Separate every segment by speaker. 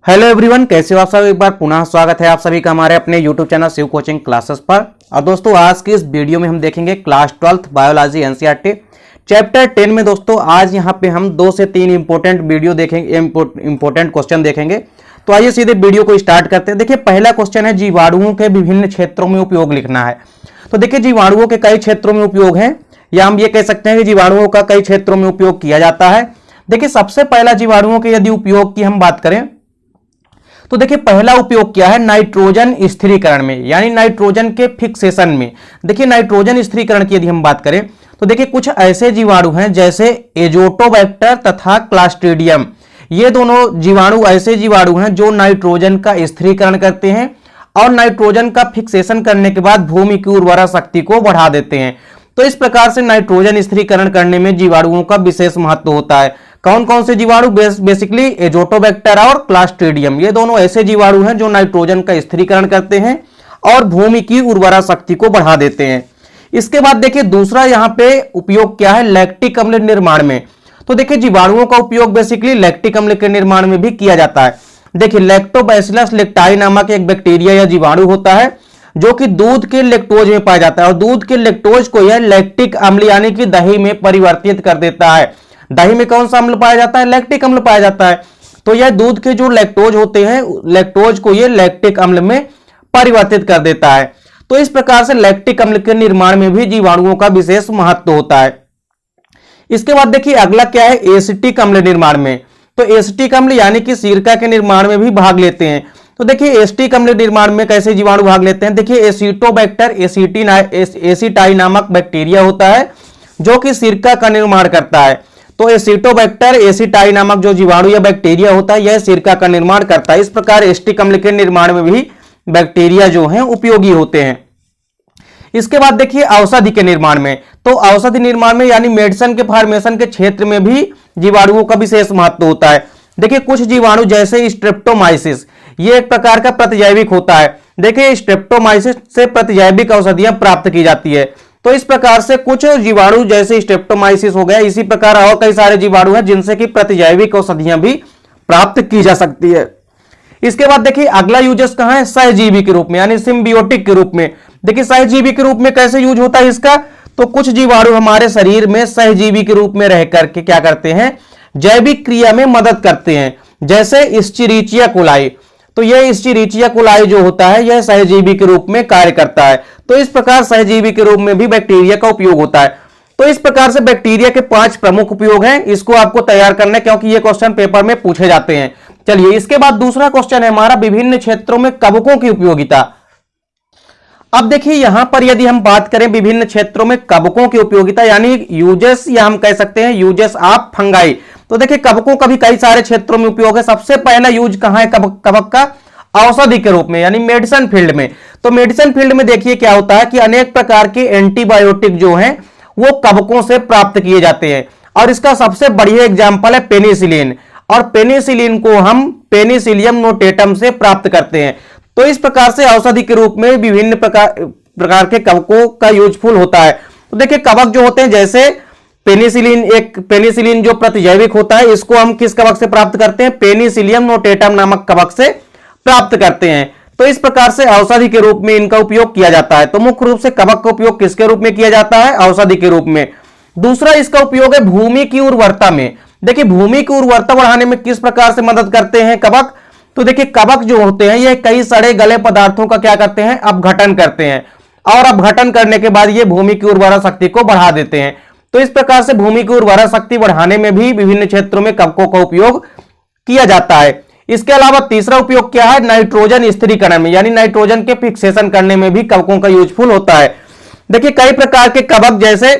Speaker 1: Hello everyone, कैसे हो आप सब। एक बार पुनः स्वागत है आप सभी का हमारे अपने YouTube channel Shiv coaching classes पर। और दोस्तों आज की इस वीडियो में हम देखेंगे class 12th biology NCERT chapter 10 में। दोस्तों आज यहाँ पे हम 2 से 3 इंपॉर्टेंट वीडियो देखेंगे, इंपॉर्टेंट क्वेश्चन देखेंगे। तो आइए सीधे वीडियो को स्टार्ट करते हैं। देखिए पहला क्वेश्चन है, जीवाणुओं के विभिन्न क्षेत्रों में उपयोग लिखना है। तो देखिए जीवाणुओं के कई क्षेत्रों में उपयोग है, या हम ये कह सकते हैं कि जीवाणुओं का कई क्षेत्रों में उपयोग किया जाता है। देखिए सबसे पहला जीवाणुओं के यदि उपयोग की हम बात करें तो देखिए पहला उपयोग क्या है, नाइट्रोजन स्थिरीकरण में, यानी नाइट्रोजन के फिक्सेशन में। देखिए नाइट्रोजन स्थिरीकरण की यदि हम बात करें तो देखिए कुछ ऐसे जीवाणु हैं जैसे एजोटोबैक्टर तथा क्लास्ट्रीडियम। ये दोनों जीवाणु ऐसे जीवाणु हैं जो नाइट्रोजन का स्थिरीकरण करते हैं और नाइट्रोजन का फिक्सेशन करने के बाद भूमि की उर्वरा शक्ति को बढ़ा देते हैं। तो इस प्रकार से नाइट्रोजन स्थिरीकरण करने में जीवाणुओं का विशेष महत्व होता है। कौन कौन से जीवाणु, बेसिकली एजोटोबैक्टर और क्लास्ट्रीडियम, ये दोनों ऐसे जीवाणु हैं जो नाइट्रोजन का स्थिरीकरण करते हैं और भूमि की उर्वरा शक्ति को बढ़ा देते हैं। इसके बाद देखिए दूसरा यहाँ पे उपयोग क्या है, लैक्टिक अम्ल निर्माण में। तो देखिए जीवाणुओं का उपयोग बेसिकली लैक्टिक अम्ल के निर्माण में भी किया जाता है। देखिए लैक्टोबैसिलस लेक्टाई नामक एक बैक्टीरिया या जीवाणु होता है जो कि दूध के लैक्टोज में पाया जाता है और दूध के लैक्टोज को यह लैक्टिक अम्ल यानी कि दही में परिवर्तित कर देता है। दही में कौन सा अम्ल पाया जाता है, लैक्टिक अम्ल पाया जाता है। तो यह दूध के जो लैक्टोज होते हैं, लैक्टोज को यह लैक्टिक अम्ल में परिवर्तित कर देता है। तो इस प्रकार से लैक्टिक अम्ल के निर्माण में भी जीवाणुओं का विशेष महत्व होता है। इसके बाद देखिए अगला क्या है, एसिटिक अम्ल निर्माण में। तो एसिटिक अम्ल यानी कि सिरका के निर्माण में भी भाग लेते हैं। तो देखिए एसिटिक अम्ल निर्माण में कैसे जीवाणु भाग लेते हैं, देखिए एसिटोबैक्टर एसिटाई नामक बैक्टीरिया होता है जो कि सिरका का निर्माण करता है। तो एसिटोबैक्टर एसिटाई नामक जो जीवाणु या बैक्टीरिया होता है यह सिरका का निर्माण करता है। इस प्रकार एसिटिक अम्ल के निर्माण में भी बैक्टीरिया जो हैं उपयोगी होते हैं। इसके बाद देखिए औषधि के निर्माण में। तो औषधि निर्माण में यानी मेडिसिन के फॉर्मेशन के क्षेत्र में भी जीवाणुओं का विशेष महत्व होता है। देखिए कुछ जीवाणु जैसे स्ट्रेप्टोमाइसिस, ये एक प्रकार का प्रतिजैविक होता है। देखिए स्ट्रेप्टोमाइसिस से प्रतिजैविक औषधियां प्राप्त की जाती है। तो इस प्रकार से कुछ जीवाणु जैसे स्ट्रेप्टोमाइसिस हो गया, इसी प्रकार और कई सारे जीवाणु हैं जिनसे कि प्रतिजैविक औषधियां भी प्राप्त की जा सकती है। इसके बाद देखिए अगला यूजेस कहां है, सहजीवी के रूप में यानी सिम्बियोटिक के रूप में। देखिए सहजीवी के रूप में कैसे यूज होता है इसका, तो कुछ जीवाणु हमारे शरीर में सहजीवी के रूप में रह करके क्या करते हैं, जैविक क्रिया में मदद करते हैं। जैसे इस्चेरिचिया कोलाई, तो यह इस्चेरिचिया कोलाई जो होता है यह सहजीवी के रूप में कार्य करता है। तो इस प्रकार सहजीवी के रूप में भी बैक्टीरिया का उपयोग होता है। तो इस प्रकार से बैक्टीरिया के 5 प्रमुख उपयोग हैं। इसको आपको तैयार करना है क्योंकि ये क्वेश्चन पेपर में पूछे जाते हैं। चलिए इसके बाद दूसरा क्वेश्चन है हमारा, विभिन्न क्षेत्रों में कवकों की उपयोगिता। अब देखिए यहां पर यदि हम बात करें विभिन्न क्षेत्रों में कवकों की उपयोगिता यानी यूजेस, या हम कह सकते हैं यूजेस ऑफ फंगाई। तो देखिए कवकों का भी कई सारे क्षेत्रों में उपयोग है। सबसे पहला यूज कहां है कवक का, औषधि के रूप में यानी मेडिसिन फील्ड में। तो मेडिसिन फील्ड में देखिए क्या होता है कि अनेक प्रकार के एंटीबायोटिक जो हैं वो कवकों से प्राप्त किए जाते हैं और इसका सबसे बढ़िया एग्जांपल है पेनिसिलिन। और पेनिसिलिन को हम पेनिसिलियम नोटेटम से प्राप्त करते हैं। तो इस प्रकार से औषधि के रूप में विभिन्न प्रकार के कवकों का यूजफुल होता है। तो देखिए कवक जो होते हैं जैसे पेनिसिलिन जो प्रतिजैविक होता है, इसको हम किस कवक से प्राप्त करते हैं, पेनिसिलियम नोटेटम नामक कवक से प्राप्त करते हैं। तो इस प्रकार से औषधि के रूप में इनका उपयोग किया जाता है। तो मुख्य रूप से कवक का उपयोग किसके रूप में किया जाता है, औषधि के रूप में। दूसरा इसका उपयोग है भूमि की उर्वरता में। देखिए भूमि की उर्वरता बढ़ाने में किस प्रकार से मदद करते हैं कवक, तो देखिए कवक जो होते हैं ये कई सड़े गले पदार्थों का क्या करते हैं, अपघटन करते हैं और अपघटन करने के बाद ये भूमि की उर्वरा शक्ति को बढ़ा देते हैं। तो इस प्रकार से भूमि की उर्वरा शक्ति बढ़ाने में भी विभिन्न क्षेत्रों में कवकों का उपयोग किया जाता है। इसके अलावा तीसरा उपयोग क्या है, नाइट्रोजन स्थिरीकरण में यानी नाइट्रोजन के फिक्सेशन करने में भी कवकों का यूजफुल होता है। देखिए कई प्रकार के कवक जैसे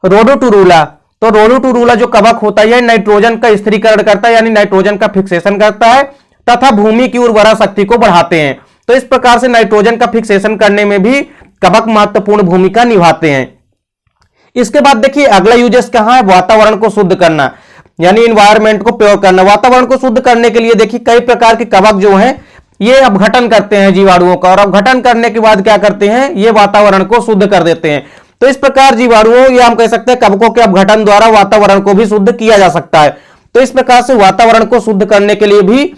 Speaker 1: रोडोटुरुला, तो रोडोटुरुला जो कवक होता है नाइट्रोजन का स्थिरीकरण करता है यानी नाइट्रोजन का फिक्सेशन करता है तथा भूमि की उर्वरा शक्ति को बढ़ाते हैं। तो इस प्रकार से नाइट्रोजन का फिक्सेशन करने में भी कवक महत्वपूर्ण भूमिका निभाते हैं। इसके बाद देखिए अगला यूजेस कहां है, वातावरण को शुद्ध करना यानी इन्वायरमेंट को प्योर करना। वातावरण को शुद्ध करने के लिए देखिए कई प्रकार के कवक जो हैं ये अपघटन करते हैं जीवाणुओं का और अपघटन करने के बाद क्या करते हैं, ये वातावरण को शुद्ध कर देते हैं। तो इस प्रकार जीवाणुओं या हम कह सकते हैं कवकों के अपघटन द्वारा वातावरण को भी शुद्ध किया जा सकता है। तो इस प्रकार से वातावरण को शुद्ध करने के लिए भी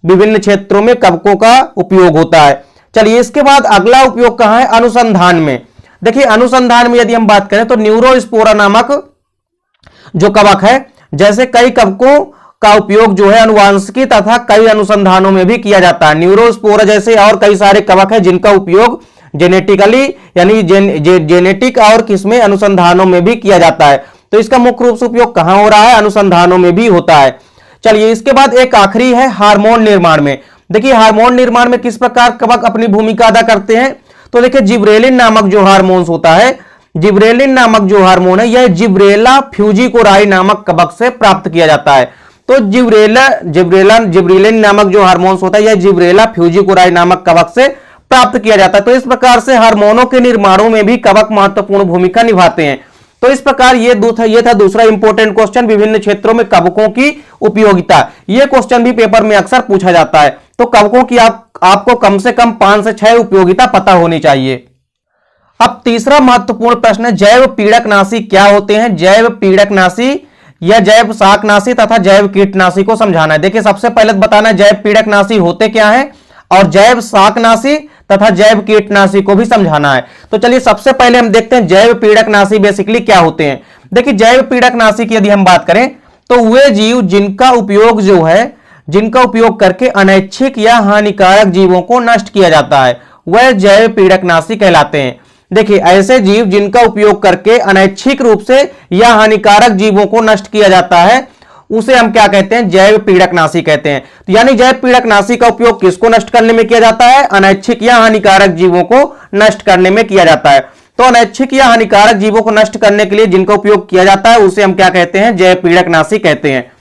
Speaker 1: विभिन्न क्षेत्रों में कवकों का उपयोग होता है। चलिए इसके बाद अगला उपयोग कहां है, अनुसंधान में। देखिए अनुसंधान में यदि हम बात करें तो न्यूरोस्पोरा नामक जो कवक है, जैसे कई कवकों का उपयोग जो है अनुवांशिकी तथा कई अनुसंधानों में भी किया जाता है। न्यूरोस्पोरा जैसे और कई सारे कवक है जिनका उपयोग जेनेटिकली यानी जेनेटिक और किसमें अनुसंधानों में भी किया जाता है। तो इसका मुख्य रूप से उपयोग कहां हो रहा है, अनुसंधानों में भी होता है। चलिए इसके बाद एक आखिरी है हार्मोन निर्माण में। देखिए हार्मोन निर्माण में किस प्रकार कवक अपनी भूमिका अदा करते हैं, तो देखिए जिब्रेलिन नामक जो हार्मोन होता है, जिब्रेलिन नामक जो हार्मोन है यह जिब्रेला फ्यूजिकोराई नामक कवक से प्राप्त किया जाता है। तो जिब्रेलिन नामक जो हार्मोन होता है यह जिब्रेला फ्यूजिकोराई नामक कवक से प्राप्त किया जाता है। तो इस प्रकार से हार्मोनों के निर्माणों में भी कवक महत्वपूर्ण भूमिका निभाते हैं। तो इस प्रकार ये था दूसरा इंपॉर्टेंट क्वेश्चन, विभिन्न क्षेत्रों में कवकों की उपयोगिता। यह क्वेश्चन भी पेपर में अक्सर पूछा जाता है। तो कवकों की आपको कम से कम 5 से 6 उपयोगिता पता होनी चाहिए। अब तीसरा महत्वपूर्ण प्रश्न है, जैव पीड़कनाशी क्या होते हैं। जैव पीड़कनाशी या जैव शाकनाशी तथा जैव कीटनाशी को समझाना है। देखिए सबसे पहले बताना है जैव पीड़कनाशी होते क्या है, और जैव शाकनाशी तथा जैव कीटनाशी को भी समझाना है। तो चलिए सबसे पहले हम देखते हैं जैव पीड़कनाशी बेसिकली क्या होते हैं। देखिए जैव पीड़कनाशी की यदि हम बात करें तो वे जीव जिनका उपयोग करके अनैच्छिक या हानिकारक जीवों को नष्ट किया जाता है वह जैव पीड़कनाशी कहलाते हैं। देखिए ऐसे जीव जिनका उपयोग करके अनैच्छिक रूप से या हानिकारक जीवों को नष्ट किया जाता है उसे हम क्या कहते हैं, जैव पीड़कनाशी कहते हैं। तो यानी जैव पीड़कनाशी का उपयोग किसको नष्ट करने में किया जाता है, अनैच्छिक या हानिकारक जीवों को नष्ट करने में किया जाता है। तो अनैच्छिक या हानिकारक जीवों को नष्ट करने के लिए जिनका उपयोग किया जाता है उसे हम क्या कहते हैं, जैव पीड़कनाशी कहते हैं।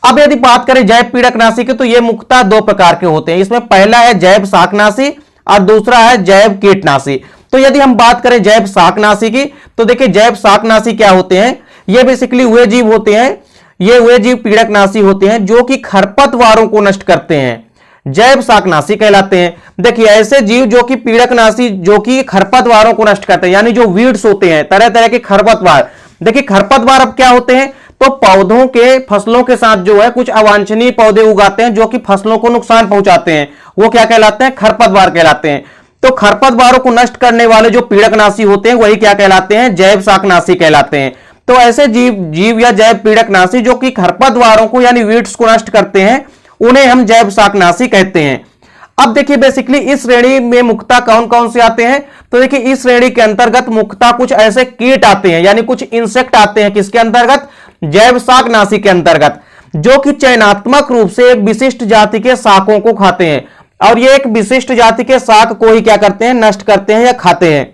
Speaker 1: अब यदि बात करें जैव पीड़कनाशी की तो ये मुख्यतः 2 प्रकार के होते हैं। इसमें पहला है जैव शाकनाशी और दूसरा है जैव कीटनाशी। तो यदि हम बात करें जैव शाकनाशी की तो देखिए जैव शाकनाशी क्या होते हैं, ये बेसिकली वे जीव होते हैं, ये वे जीव पीड़कनाशी होते हैं जो कि खरपतवारों को नष्ट करते हैं, जैव शाकनाशी कहलाते हैं। देखिए ऐसे जीव जो कि पीड़कनाशी जो कि खरपतवारों को नष्ट करते हैं, यानी जो वीड्स होते हैं, तरह तरह के खरपतवार। देखिए खरपतवार अब क्या होते हैं, तो पौधों के फसलों के साथ जो है कुछ अवांछनीय पौधे उगाते हैं जो कि फसलों को नुकसान पहुंचाते हैं, वो क्या कहलाते हैं, खरपतवार कहलाते हैं। तो खरपतवारों को नष्ट करने वाले जो पीड़कनाशी होते हैं वही क्या कहलाते हैं, जैव शाकनाशी कहलाते हैं। तो ऐसे जीव या जैव पीड़कनाशी जो कि खरपतवारों को यानी वीड्स को नष्ट करते हैं उन्हें हम जैव शाकनाशी कहते हैं। अब देखिए बेसिकली इस श्रेणी में मुख्यतः कौन कौन से आते हैं, तो देखिए इस श्रेणी के अंतर्गत मुख्यतः कुछ ऐसे कीट आते हैं, यानी कुछ इंसेक्ट आते हैं, किसके अंतर्गत, जैव शाकनाशी के अंतर्गत, जो कि चयनात्मक रूप से एक विशिष्ट जाति के शाकों को खाते हैं। और ये एक विशिष्ट जाति के शाक को ही क्या करते हैं, नष्ट करते हैं या खाते हैं।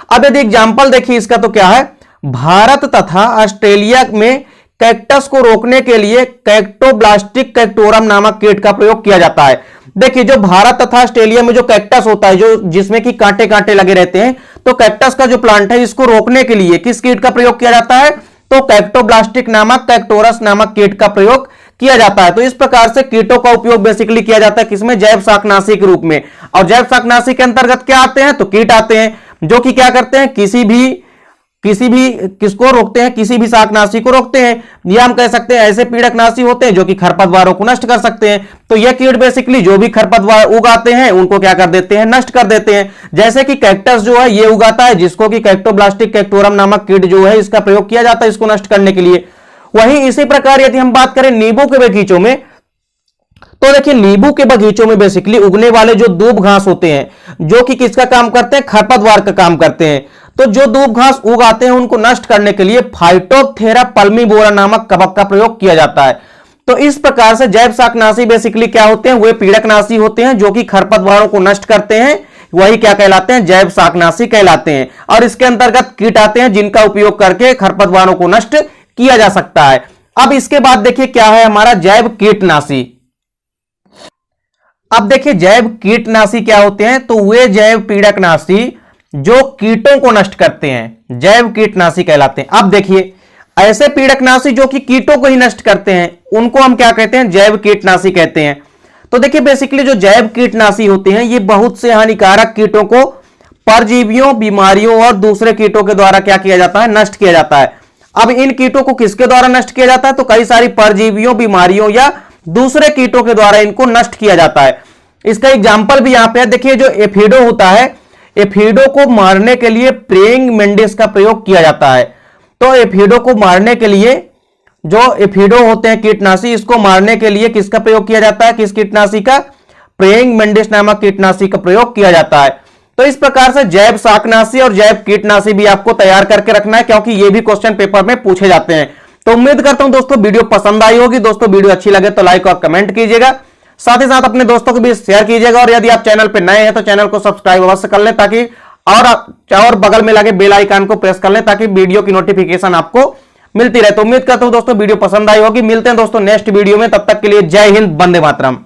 Speaker 1: अब यदि एग्जाम्पल देखिए इसका तो क्या है, भारत तथा ऑस्ट्रेलिया में कैक्टस को रोकने के लिए कैक्टोब्लास्टिक कैक्टोरम नामक कीट का प्रयोग किया जाता है। देखिए जो भारत तथा ऑस्ट्रेलिया में जो कैक्टस होता है, जो जिसमें कि कांटे कांटे लगे रहते हैं, तो कैक्टस का जो प्लांट है इसको रोकने के लिए किस कीट का प्रयोग किया जाता है, तो कैक्टोब्लास्टिक नामक कैक्टोरस नामक कीट का प्रयोग किया जाता है। तो इस प्रकार से कीटों का उपयोग बेसिकली किया जाता है किसमें, जैव शाकनाशी के रूप में। और जैव शाकनाशी के अंतर्गत क्या आते हैं, तो कीट आते हैं जो कि क्या करते हैं, किसको रोकते हैं, किसी भी शाकनाशी को रोकते हैं। या हम कह सकते हैं ऐसे पीड़कनाशी होते हैं जो कि खरपतवारों को नष्ट कर सकते हैं। तो यह कीट बेसिकली जो भी खरपतवार उगाते हैं उनको क्या कर देते हैं, नष्ट कर देते हैं। जैसे कि कैक्टस जो है ये उगाता है जिसको कि कैक्टोब्लास्टिक कैक्टोरम नामक कीट जो है इसका प्रयोग किया जाता है इसको नष्ट करने के लिए। वहीं इसी प्रकार यदि हम बात करें नींबू के बगीचों में, तो देखिए नींबू के बगीचों में बेसिकली उगने वाले जो दूब घास होते हैं जो कि किसका काम करते हैं, खरपतवार का काम करते हैं। तो जो दूब घास उगाते हैं उनको नष्ट करने के लिए फाइटोप्थेरा पल्मीबोरा नामक कवक का प्रयोग किया जाता है। तो इस प्रकार से जैव शाकनाशी बेसिकली क्या होते हैं, वे पीड़कनाशी होते हैं जो कि खरपतवारों को नष्ट करते हैं, वही क्या कहलाते हैं, जैव शाकनाशी कहलाते हैं। और इसके अंतर्गत कीट आते हैं जिनका उपयोग करके खरपतवारों को नष्ट किया जा सकता है। अब इसके बाद देखिए क्या है हमारा जैव कीटनाशी। अब देखिए जैव कीटनाशी क्या होते हैं, तो वे जैव पीड़कनाशी जो कीटों को नष्ट करते हैं जैव कीटनाशी कहलाते हैं। अब देखिए ऐसे पीड़कनाशी जो कि कीटों को ही नष्ट करते हैं उनको हम क्या कहते हैं, जैव कीटनाशी कहते हैं। तो देखिए बेसिकली जो जैव कीटनाशी होते हैं ये बहुत से हानिकारक कीटों को परजीवियों, बीमारियों और दूसरे कीटों के द्वारा क्या किया जाता है, नष्ट किया जाता है। अब इन कीटों को किसके द्वारा नष्ट किया जाता है, तो कई सारी परजीवियों, बीमारियों या दूसरे कीटों के द्वारा इनको नष्ट किया जाता है। इसका एग्जाम्पल भी यहां पे है, देखिए जो एफिडो होता है, एफिडो को मारने के लिए प्रेइंग मेंडिस का प्रयोग किया जाता है। तो एफिडो को मारने के लिए, जो एफिडो होते हैं कीटनाशी, इसको मारने के लिए किसका प्रयोग किया जाता है, किस कीटनाशी का, प्रेइंग मेंडिस नामक कीटनाशी का प्रयोग किया जाता है। तो इस प्रकार से जैव शाकनाशी और जैव कीटनाशी भी आपको तैयार करके रखना है, क्योंकि ये भी क्वेश्चन पेपर में पूछे जाते हैं। तो उम्मीद करता हूं दोस्तों वीडियो पसंद आई होगी। दोस्तों वीडियो अच्छी लगे तो लाइक और कमेंट कीजिएगा, साथ ही साथ अपने दोस्तों को भी शेयर कीजिएगा, और यदि आप चैनल पर नए हैं तो चैनल को सब्सक्राइब अवश्य कर लें, ताकि और बगल में लगे बेल आइकन को प्रेस कर लें, ताकि वीडियो की नोटिफिकेशन आपको मिलती रहे। तो उम्मीद करता हूं दोस्तों वीडियो पसंद आई होगी। मिलते हैं दोस्तों नेक्स्ट वीडियो में, तब तक के लिए जय हिंद, वंदे मातरम।